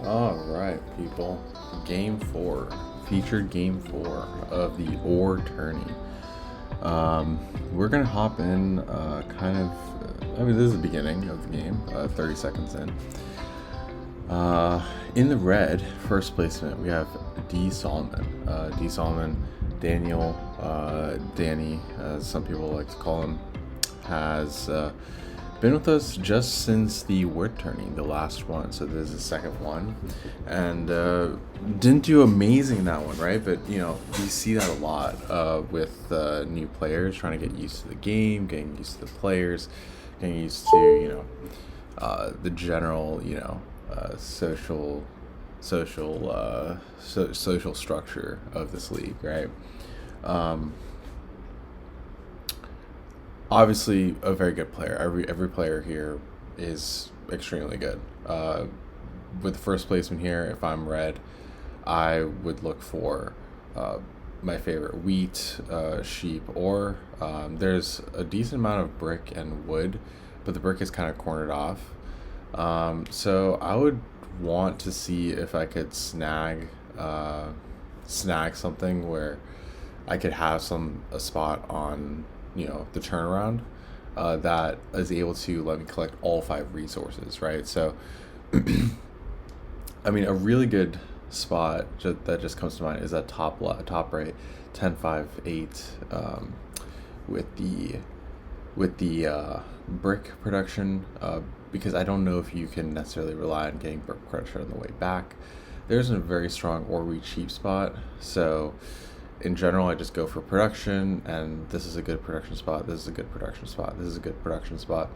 All right, people. Game four, featured game four of the Or Tourney. We're gonna hop in, this is the beginning of the game, 30 seconds in. In the red, first placement, we have D. Solomon. D. Solomon, Daniel, Danny, as some people like to call him, has been with us just since the word turning, the last one. So this is the second one, and didn't do amazing in that one, right? But you know, we see that a lot with new players trying to get used to the game, getting used to the players, getting used to the general social structure of this league, right? Um, Obviously a very good player. Every player here is extremely good. With the first placement here, if I'm red, I would look for uh, my favorite wheat, sheep, or there's a decent amount of brick and wood, but the brick is kind of cornered off. So I would want to see if I could snag something where I could have a spot on the turnaround that is able to let me collect all five resources, right? So I mean, a really good spot that just comes to mind is that top right, 10 5 8, with the brick production, because I don't know if you can necessarily rely on getting brick production on the way back. There's a very strong or we cheap spot, so in general, I just go for production, and this is a good production spot. This is a good production spot. This is a good production spot.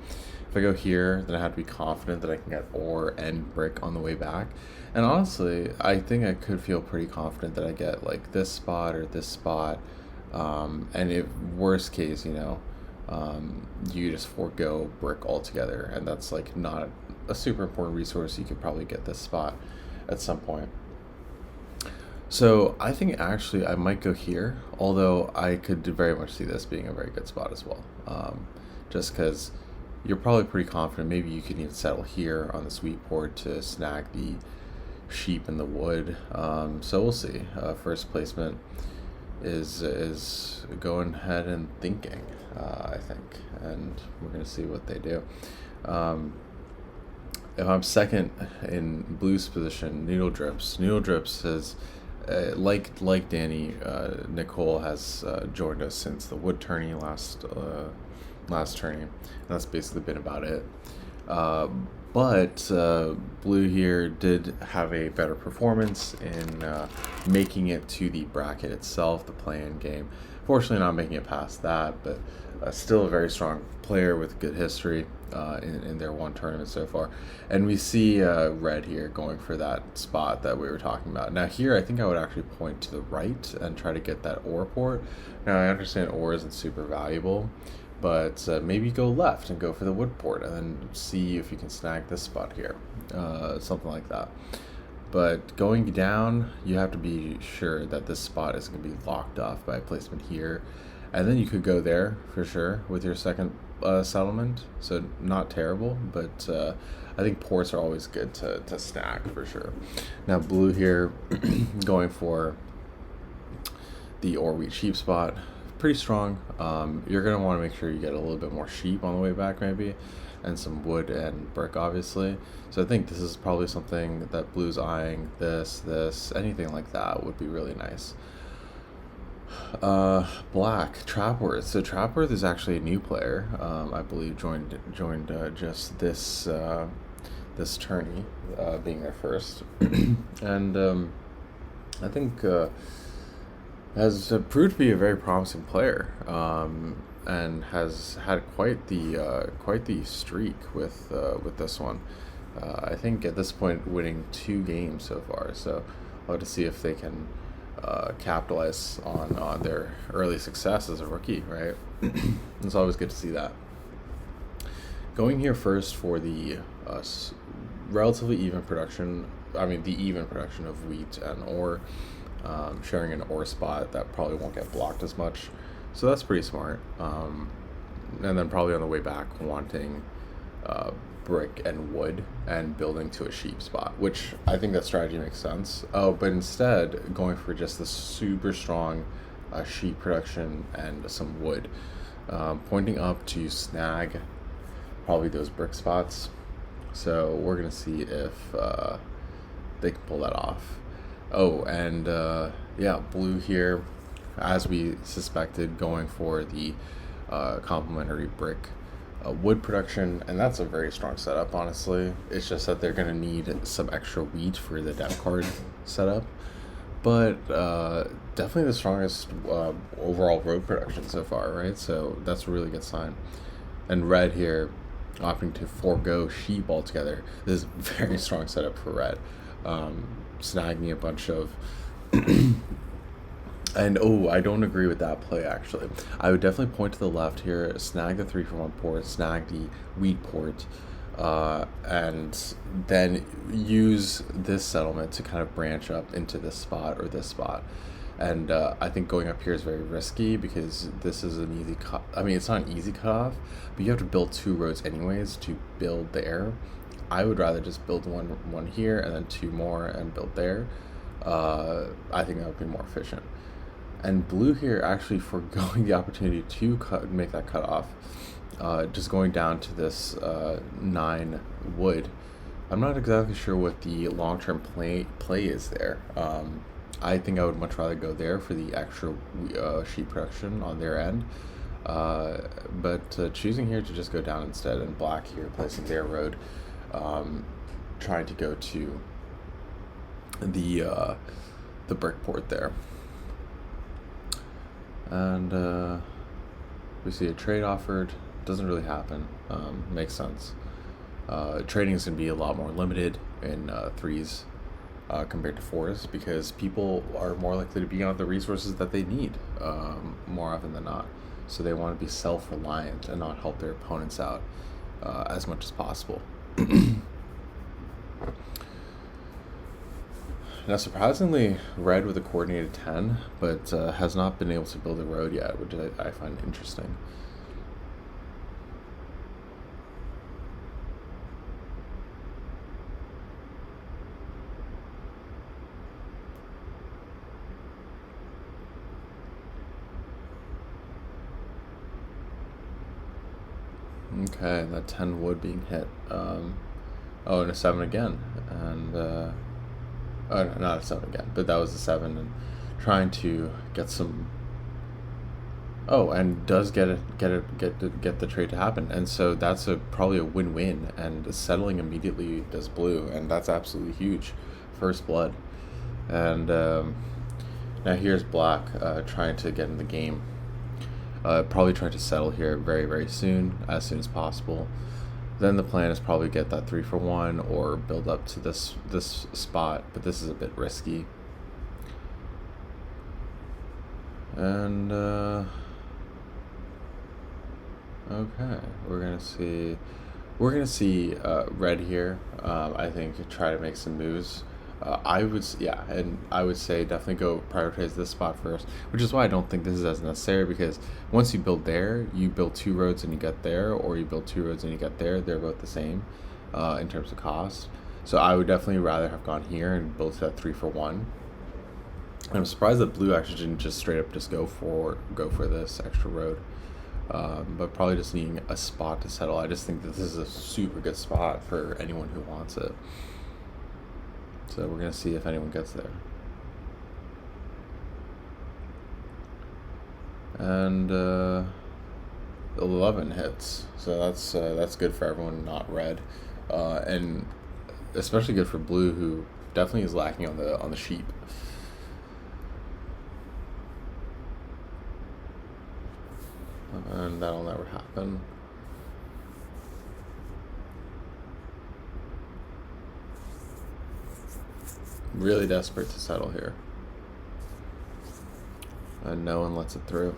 If I go here, then I have to be confident that I can get ore and brick on the way back. And honestly, I think I could feel pretty confident that I get like this spot or this spot. And if worst case, you just forego brick altogether, and that's like not a super important resource. You could probably get this spot at some point. So I think actually I might go here, although I could very much see this being a very good spot as well. Just because you're probably pretty confident. Maybe you could even settle here on the sweet port to snag the sheep and the wood. So we'll see. First placement is going ahead and thinking, I think, and we're gonna see what they do. Um, if I'm second in blues position, Noodle Drips. Noodle Drips has, like Danny, Nicole has joined us since the wood tourney last tourney. And that's basically been about it. But Blue here did have a better performance in making it to the bracket itself, the play-in game. Fortunately, not making it past that, but still a very strong player with good history in their one tournament so far. And we see Red here going for that spot that we were talking about. Now here, I think I would actually point to the right and try to get that ore port. Now I understand ore isn't super valuable, but maybe go left and go for the wood port and then see if you can snag this spot here. Something like that. But going down, you have to be sure that this spot isn't going to be locked off by a placement here. And then you could go there for sure with your second settlement. So not terrible, but I think ports are always good to snag for sure. Now blue here going for the ore wheat sheep spot. Pretty strong. You're going to want to make sure you get a little bit more sheep on the way back maybe, and some wood and brick obviously. So I think this is probably something that blue's eyeing. This, anything like that would be really nice. Black Trapworth. So Trapworth is actually a new player. I believe joined just this tourney, being their first, and I think has proved to be a very promising player, and has had quite the streak with this one. I think at this point winning 2 games so far. So I'll have to see if they can capitalize on their early success as a rookie, right? It's always good to see that. Going here first for the relatively even production, the even production of wheat and ore, sharing an ore spot that probably won't get blocked as much. So that's pretty smart. And then probably on the way back wanting brick and wood and building to a sheep spot, which I think that strategy makes sense. Oh, but instead going for just the super strong sheep production and some wood, pointing up to snag probably those brick spots. So we're gonna see if they can pull that off. Oh, and yeah, blue here, as we suspected, going for the complementary brick wood production, and that's a very strong setup, honestly. It's just that they're going to need some extra wheat for the depth card setup, but definitely the strongest overall road production so far, right? So that's a really good sign. And red here, opting to forego sheep altogether. This is a very strong setup for red. Snagging a bunch of and oh, I don't agree with that play actually. I would definitely point to the left here, snag the 3-for-1 port, snag the wheat port, and then use this settlement to kind of branch up into this spot or this spot. And I think going up here is very risky because this is an easy cut. I mean, it's not an easy cutoff, but you have to build 2 roads anyways to build there. I would rather just build one here and then 2 more and build there. I think that would be more efficient. And blue here actually foregoing the opportunity to make that cutoff, just going down to this 9 wood. I'm not exactly sure what the long-term play is there. I think I would much rather go there for the extra sheep production on their end. But choosing here to just go down instead, and black here placing their road, trying to go to the brick port there. And we see a trade offered. Doesn't really happen. Makes sense. Trading is going to be a lot more limited in 3s compared to 4s because people are more likely to be on the resources that they need more often than not. So they want to be self-reliant and not help their opponents out as much as possible. Now, surprisingly, red with a coordinated 10, but has not been able to build a road yet, which I find interesting. Okay, that 10 wood being hit. Oh, and a 7 again. And oh, no, not a 7 again, but that was a 7, and trying to get some. Oh, and does get the trade to happen, and so that's probably a win-win, and settling immediately does blue, and that's absolutely huge, first blood, and now here's black trying to get in the game, probably trying to settle here very soon as possible. Then the plan is probably get that 3-for-1 or build up to this spot, but this is a bit risky. And okay, we're gonna see red here. I think try to make some moves. I would say definitely go prioritize this spot first, which is why I don't think this is as necessary, because once you build there, you build 2 roads and you get there, or you build 2 roads and you get there. They're both the same in terms of cost. So I would definitely rather have gone here and built that 3-for-1. And I'm surprised that blue actually didn't just straight up just go for this extra road, but probably just needing a spot to settle. I just think that this is a super good spot for anyone who wants it. So we're going to see if anyone gets there. And 11 hits. So that's good for everyone not red. And especially good for blue, who definitely is lacking on the sheep. And that'll never happen. Really desperate to settle here, and no one lets it through.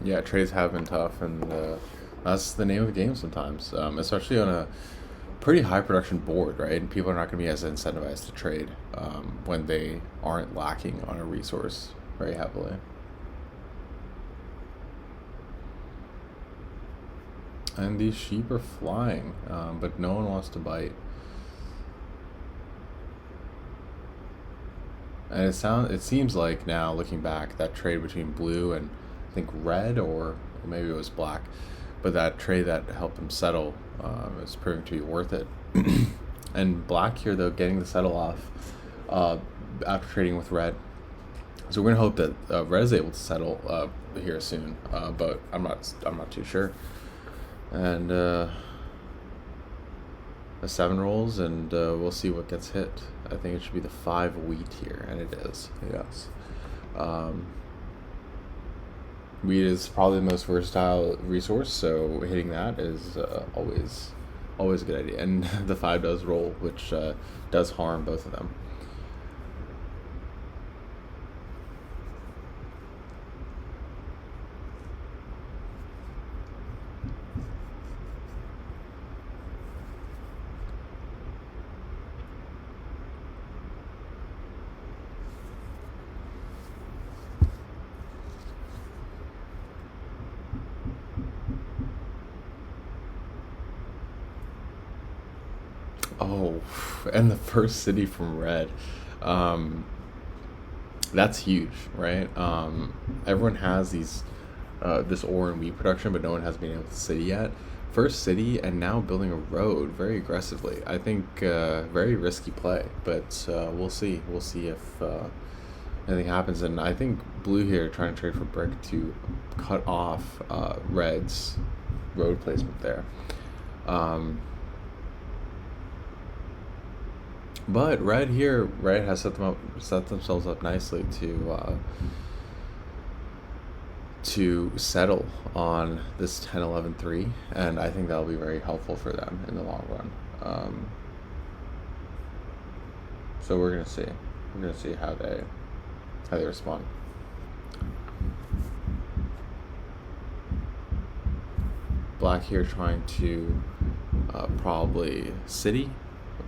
Yeah, trades have been tough, and that's the name of the game sometimes, especially on pretty high production board, right? And people are not going to be as incentivized to trade when they aren't lacking on a resource very heavily. And these sheep are flying, but no one wants to bite. And it seems like now, looking back, that trade between blue and I think red, or maybe it was black, but that trade that helped him settle is proving to be worth it. And black here, though, getting the settle off after trading with red. So we're gonna hope that red is able to settle here soon, but I'm not too sure. And the 7 rolls, and we'll see what gets hit. I think it should be the 5 wheat here, and it is. Yes. Wheat is probably the most versatile resource, so hitting that is always a good idea. And the 5 does roll, which does harm both of them. Oh, and the first city from red. Um, that's huge, right? Everyone has this ore and wheat production, but no one has been able to city yet. First city, and now building a road very aggressively. I think very risky play, but we'll see. We'll see if anything happens. And I think blue here trying to trade for brick to cut off red's road placement there. But red here, red has set themselves up nicely to settle on this 10-11-3, and I think that'll be very helpful for them in the long run. So we're gonna see. We're gonna see how they respond. Black here trying to probably city,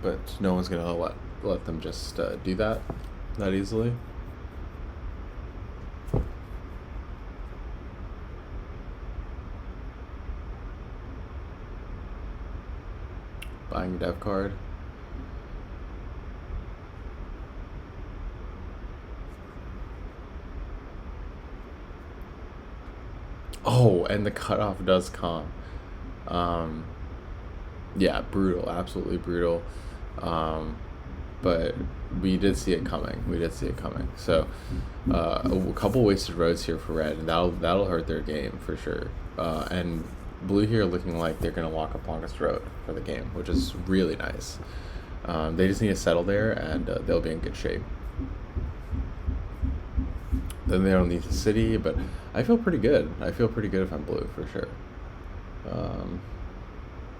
but no one's gonna let them just do that easily. Buying a dev card. Oh, and the cutoff does come. Yeah, brutal, absolutely brutal. But we did see it coming. So a couple wasted roads here for red, and that'll hurt their game for sure. And blue here looking like they're gonna lock up longest road for the game, which is really nice. They just need to settle there, and they'll be in good shape. Then they don't need the city, but I feel pretty good. If I'm blue for sure.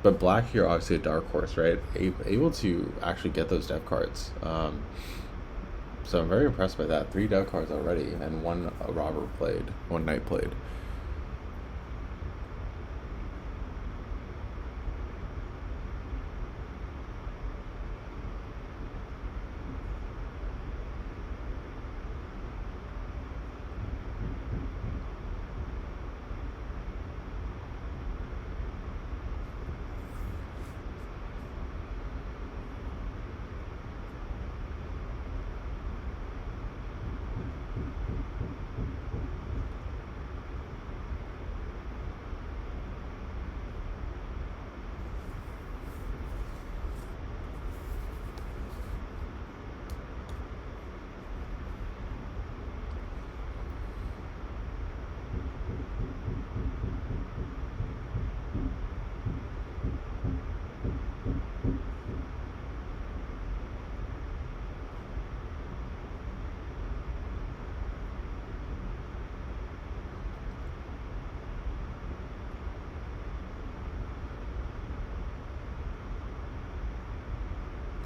But black here, obviously a dark horse, right? Able to actually get those dev cards. So I'm very impressed by that. 3 dev cards already, and 1 knight played.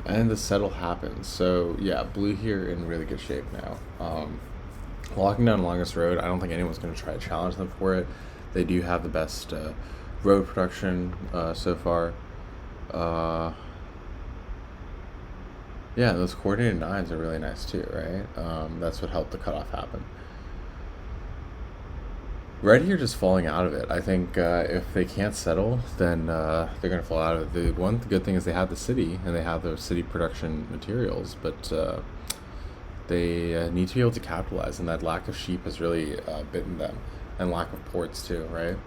And the settle happens. So yeah, blue here in really good shape now. Locking down longest road, I don't think anyone's going to try to challenge them for it. They do have the best road production so far. Uh, yeah, those coordinated nines are really nice too, right? That's what helped the cutoff happen. Red here just falling out of it. I think if they can't settle, then they're going to fall out of it. The one good thing is they have the city and they have those city production materials, but they need to be able to capitalize, and that lack of sheep has really bitten them, and lack of ports too, right?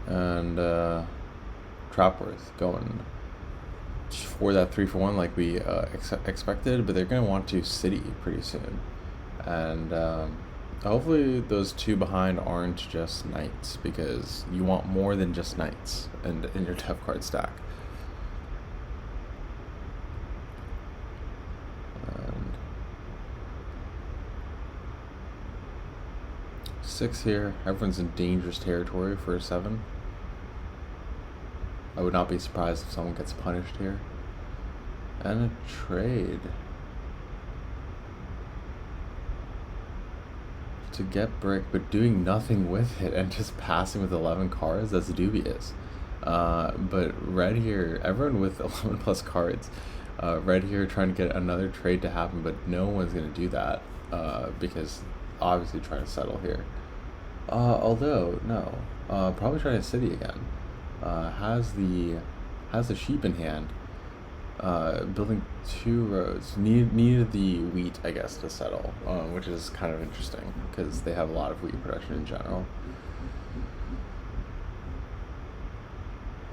And Trapworth going for that 3-for-1 like we expected, but they're going to want to city pretty soon. And hopefully those two behind aren't just knights, because you want more than just knights in your dev card stack. And 6 here. Everyone's in dangerous territory for a 7. I would not be surprised if someone gets punished here. And a trade to get brick, but doing nothing with it and just passing with 11 cards. That's dubious. But red here, everyone with 11 plus cards. Red here trying to get another trade to happen, but no one's going to do that because obviously trying to settle here. Although, no. Probably trying to city again. Has the sheep in hand. Building 2 roads. Needed the wheat, I guess, to settle, which is kind of interesting because they have a lot of wheat production in general.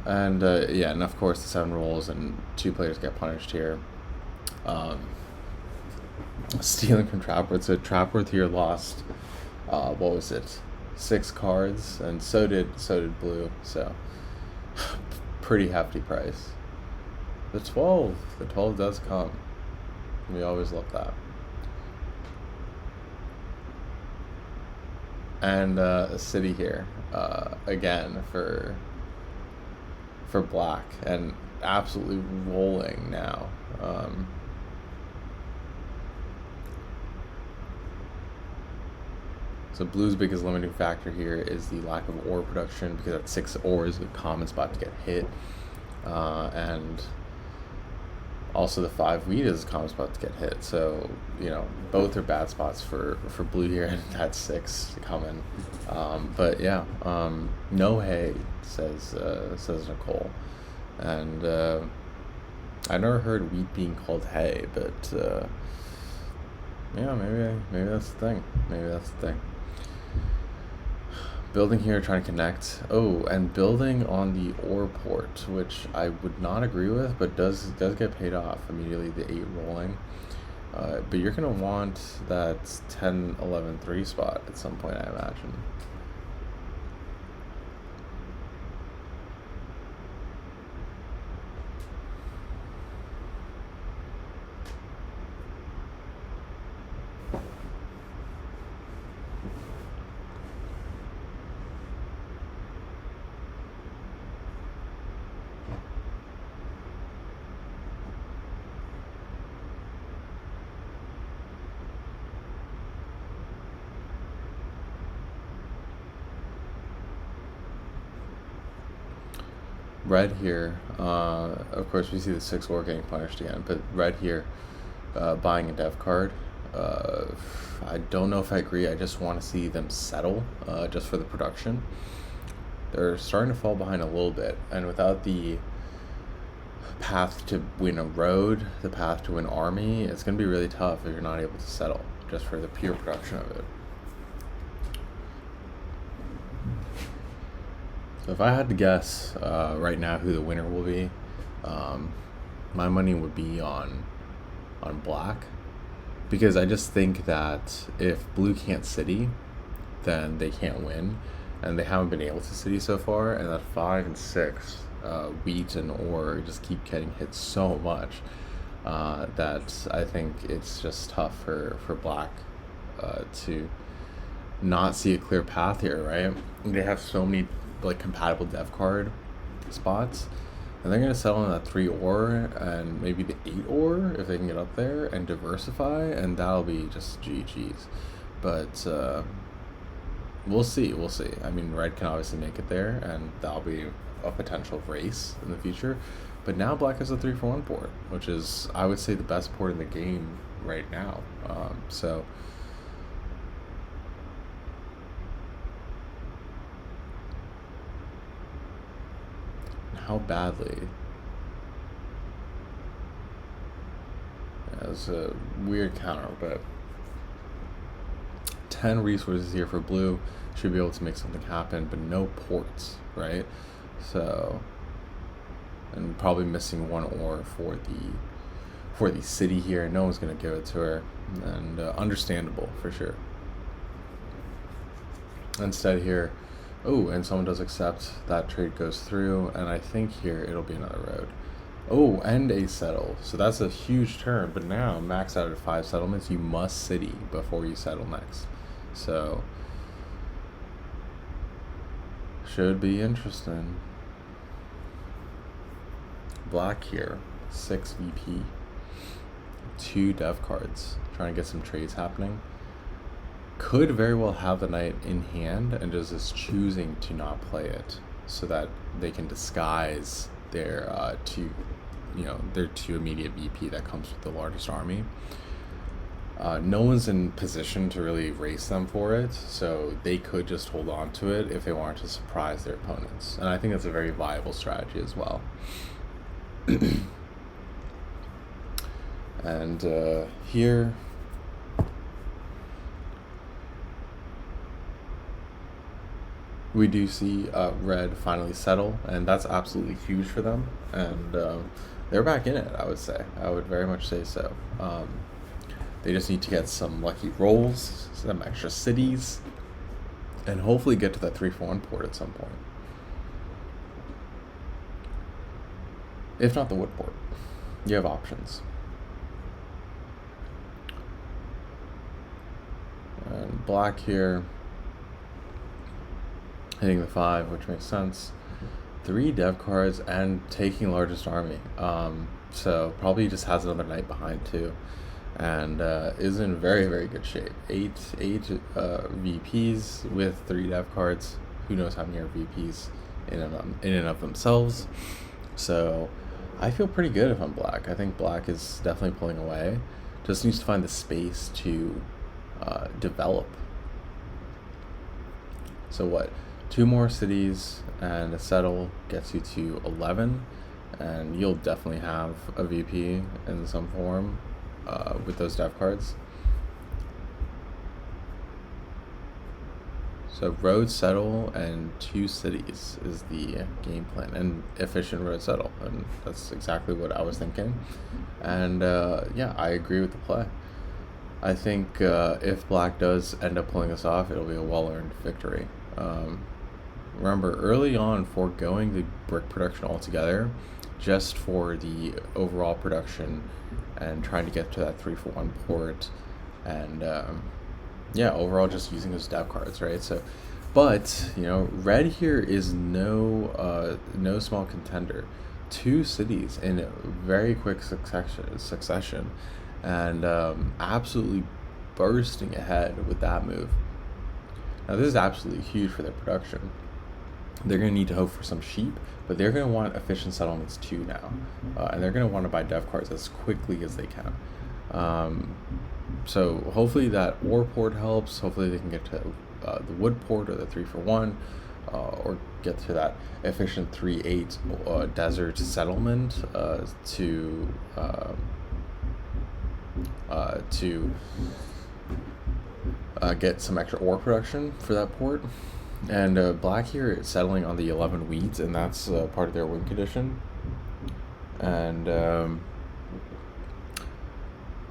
And yeah, and of course the 7 rolls and 2 players get punished here. Stealing from Trapworth. So Trapworth here lost, what was it, 6 cards, and so did blue. So pretty hefty price. The 12 does come. We always love that. And a city here again for black, and absolutely rolling now. So blue's biggest limiting factor here is the lack of ore production, because at 6 ores, a common spot to get hit, and also the 5 wheat is a common spot to get hit. So both are bad spots for blue here, and that's 6 coming. But yeah, no hay, says Nicole, and I never heard wheat being called hay, but yeah, maybe that's the thing. Building here, trying to connect. Oh, and building on the ore port, which I would not agree with, but does get paid off immediately, the 8 rolling. But you're going to want that 10-11-3 spot at some point, I imagine. Red here, of course we see the 6 ore getting punished again, but red here, buying a dev card. I don't know if I agree. I just want to see them settle, just for the production. They're starting to fall behind a little bit, and without the path to win a road, the path to win army, it's going to be really tough if you're not able to settle, just for the pure production of it. So if I had to guess right now who the winner will be, my money would be on black, because I just think that if blue can't city, then they can't win, and they haven't been able to city so far, and that 5 and 6 wheat and ore just keep getting hit so much that I think it's just tough for black to not see a clear path here, right? They have so many compatible dev card spots, and they're going to settle on that 3 ore and maybe the 8 ore if they can get up there and diversify, and that'll be just GG's. But We'll see. We'll see. I mean, red can obviously make it there, and that'll be a potential race in the future. But now black has a 3-for-1 port, which is, I would say, the best port in the game right now. So how badly? Yeah, it was a weird counter, but 10 resources here for blue should be able to make something happen, but no ports, right? So, and probably missing one ore for the city here. No one's gonna give it to her, and understandable for sure. Instead here, oh, and someone does accept. That trade goes through, and I think here it'll be another road. Oh, and a settle. So that's a huge turn. But now, max out at 5 settlements, you must city before you settle next. So, should be interesting. Black here, 6 VP, 2 dev cards, trying to get some trades happening. Could very well have the knight in hand and just is choosing to not play it so that they can disguise their their 2 immediate VP that comes with the largest army. No one's in position to really race them for it, so they could just hold on to it if they wanted to surprise their opponents. And I think that's a very viable strategy as well. And here, we do see red finally settle, and that's absolutely huge for them. And they're back in it, I would say. I would very much say so. They just need to get some lucky rolls, some extra cities, and hopefully get to that 3-for-1 port at some point. If not the wood port, you have options. And black here, hitting the 5, which makes sense. 3 dev cards and taking largest army. So probably just has another knight behind too, and is in very, very good shape. 8 VPs with 3 dev cards. Who knows how many are VPs in and of themselves. So I feel pretty good if I'm black. I think black is definitely pulling away. Just needs to find the space to develop. So what? 2 more cities and a settle gets you to 11, and you'll definitely have a VP in some form with those dev cards. So road settle and 2 cities is the game plan, and efficient road settle, and that's exactly what I was thinking. And yeah, I agree with the play. I think if black does end up pulling this off, it'll be a well-earned victory. Remember, early on, foregoing the brick production altogether, just for the overall production and trying to get to that 3-for-1 port, and yeah, overall just using those dev cards, right? So, but red here is no small contender. 2 cities in very quick succession, and absolutely bursting ahead with that move. Now, this is absolutely huge for their production. They're going to need to hope for some sheep, but they're going to want efficient settlements too now. And they're going to want to buy dev cards as quickly as they can. So hopefully that ore port helps. Hopefully they can get to the wood port or the 3-for-1, or get to that efficient 3-8 desert settlement to get some extra ore production for that port. And black here is settling on the 11 weeds, and that's part of their win condition. And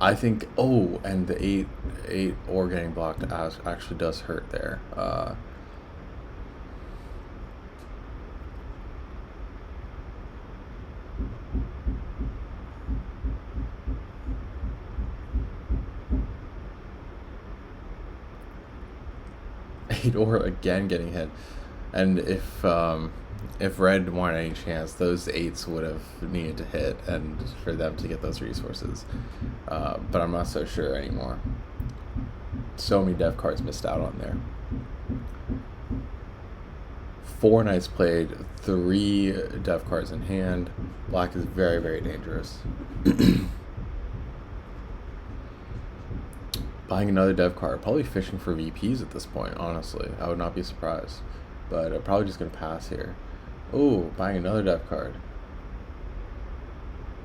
I think, and the 8 ore getting blocked actually does hurt there. 8 ore again getting hit. And if red wanted any chance, those 8s would have needed to hit and for them to get those resources. But I'm not so sure anymore. So many dev cards missed out on there. 4 knights played, 3 dev cards in hand. Black is very, very dangerous. Buying another dev card, probably fishing for VPs at this point, honestly. I would not be surprised. But I'm probably just going to pass here. Oh, buying another dev card.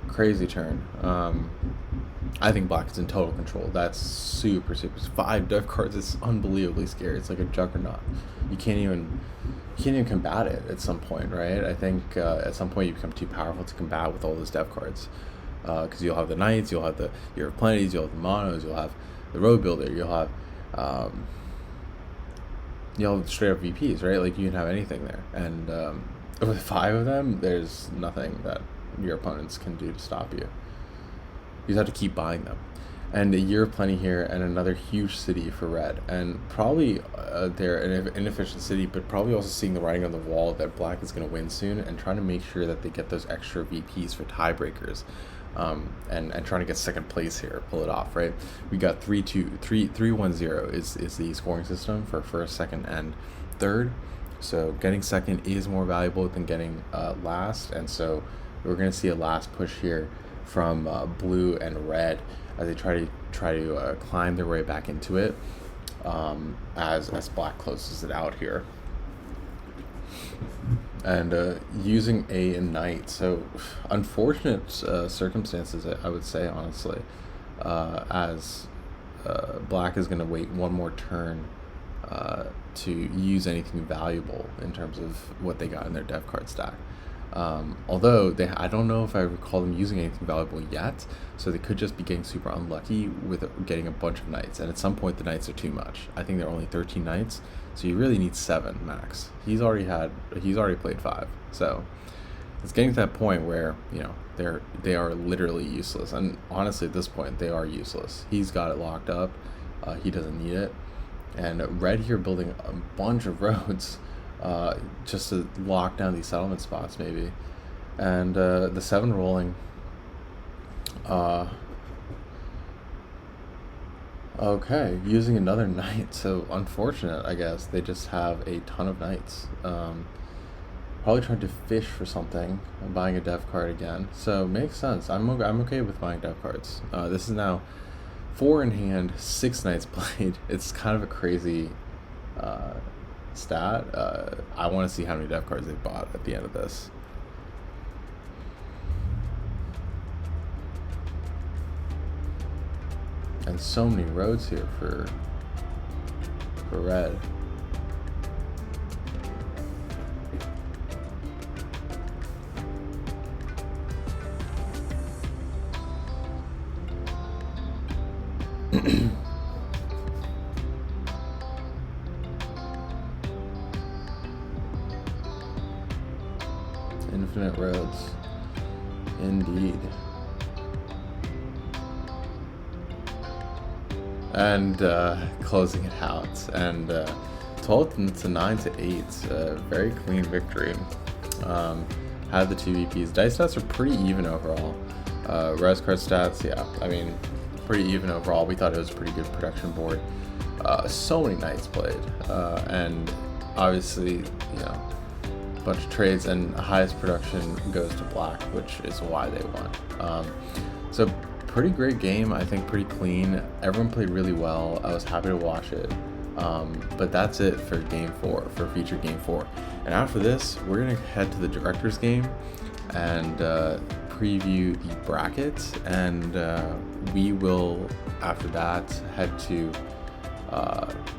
Crazy turn. I think black is in total control. That's super, super. 5 dev cards is unbelievably scary. It's like a juggernaut. You can't even combat it at some point, right? I think at some point you become too powerful to combat with all those dev cards. Because you'll have the knights, you'll have the your plenties, you'll have the monos, you'll have the road builder, you'll have straight up VPs, right? Like you can have anything there, and with 5 of them, there's nothing that your opponents can do to stop you. You just have to keep buying them. And a year of plenty here, and another huge city for red, and probably they're an inefficient city, but probably also seeing the writing on the wall that black is going to win soon, and trying to make sure that they get those extra VPs for tiebreakers, and trying to get second place here, pull it off, right? We got 3-1-0 is the scoring system for first, second, and third. So getting second is more valuable than getting last, and so we're going to see a last push here from blue and red as they try to climb their way back into it, as black closes it out here. And using a knight, so unfortunate circumstances, I would say, honestly, as black is going to wait one more turn to use anything valuable in terms of what they got in their dev card stack. Although I don't know if I recall them using anything valuable yet, so they could just be getting super unlucky with getting a bunch of knights, and at some point the knights are too much. I think there are only 13 knights, so you really need 7 max. He's already played 5, so it's getting to that point where they are literally useless, and honestly at this point they are useless. He's got it locked up, he doesn't need it, and red here building a bunch of roads just to lock down these settlement spots maybe, and the 7 rolling. Okay, using another knight, so unfortunate, I guess. They just have a ton of knights. Probably trying to fish for something and buying a dev card again, so makes sense. I'm okay with buying dev cards. This is now 4 in hand, 6 knights played. It's kind of a crazy stat. I want to see how many dev cards they bought at the end of this. And so many roads here for red. Infinite roads, indeed. And closing it out, and 12-9-8, very clean victory. Had the 2 VPs. Dice stats are pretty even overall. Res card stats, yeah, I mean, pretty even overall. We thought it was a pretty good production board. So many knights played, and obviously, a bunch of trades, and highest production goes to black, which is why they won. So pretty great game, I think, pretty clean. Everyone played really well. I was happy to watch it. But that's it for game 4, for feature game 4. And after this, we're gonna head to the director's game and preview the brackets, and we will, after that, head to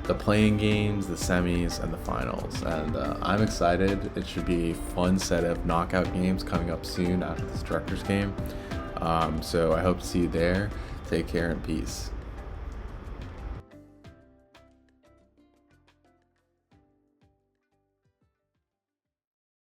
the playing games, the semis, and the finals. And I'm excited. It should be a fun set of knockout games coming up soon after this director's game. So I hope to see you there. Take care and peace.